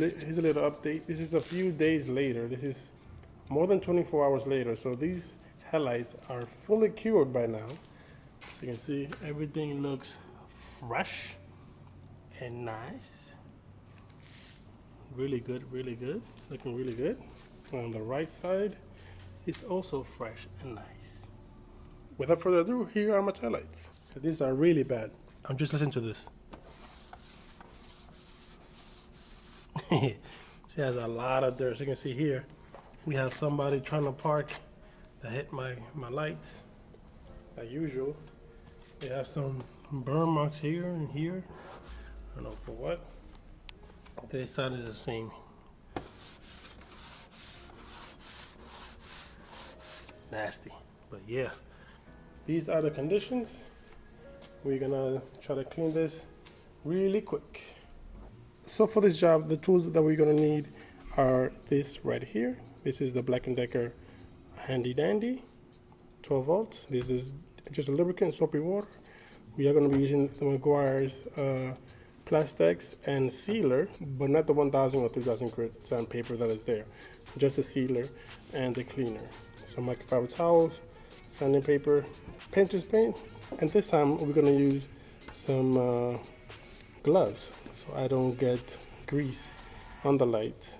here's a little update. This is a few days later. This is more than 24 hours later. So these headlights are fully cured by now. So you can see everything looks fresh and nice. Really good, really good. Looking really good. On the right side, it's also fresh and nice. Without further ado, here are my taillights. So these are really bad. I'm just listening to this. She has a lot of dirt. As you can see here, we have somebody trying to park that hit my lights, like usual. We have some burn marks here and here. I don't know for what. This side is the same. Nasty, but yeah. These are the conditions. We're gonna try to clean this really quick. So for this job, the tools that we're gonna need are this right here. This is the Black & Decker Handy Dandy, 12 volts. This is just a lubricant, soapy water. We are gonna be using the McGuire's Plastex and sealer, but not the 1000 or 3000 grit sandpaper that is there. Just the sealer and the cleaner. So microfiber towels, sanding paper, painter's paint, and this time we're gonna use some gloves so I don't get grease on the light.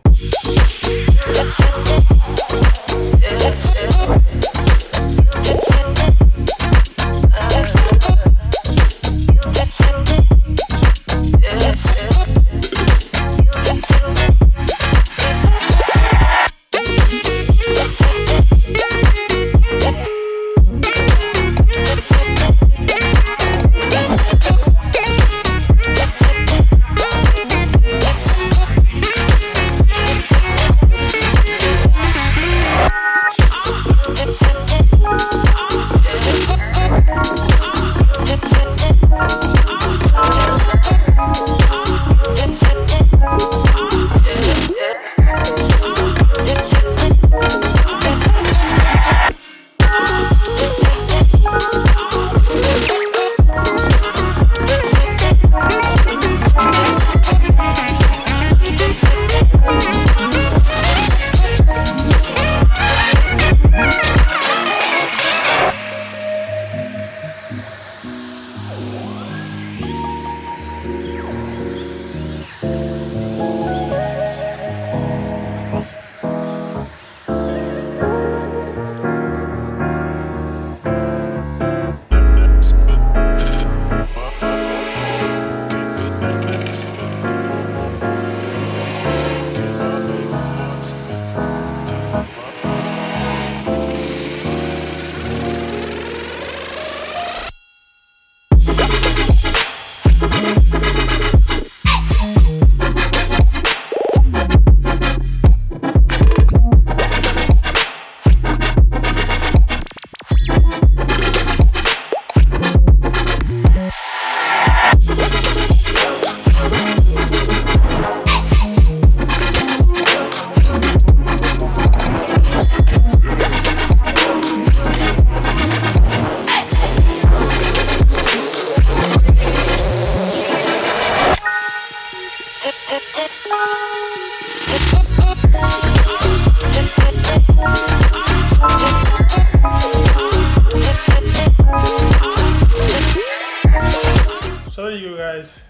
So there you go, guys.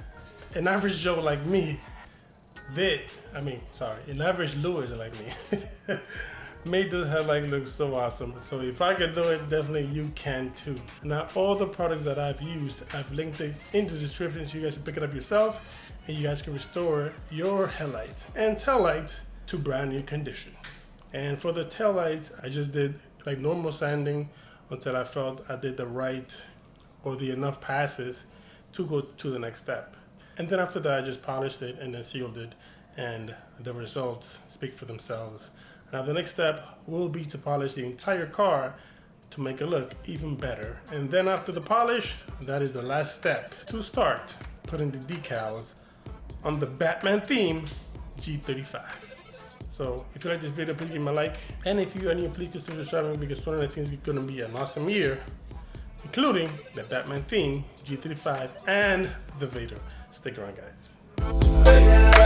An average Joe like me an average Lewis like me made the headlight look so awesome. So if I can do it, definitely you can too. Now all the products that I've used, I've linked it in the description so you guys can pick it up yourself and you guys can restore your headlights and taillights to brand new condition. And for the taillights, I just did like normal sanding until I felt I did the right or the enough passes to go to the next step. And then after that, I just polished it and then sealed it, and the results speak for themselves. Now the next step will be to polish the entire car to make it look even better. And then after the polish, that is the last step to start putting the decals on the Batman theme G35. So if you like this video, please give me a like. And if you are new, please consider subscribing because 2019 is going to be an awesome year, including the Batman theme, G35, and the Vader. Stick around, guys.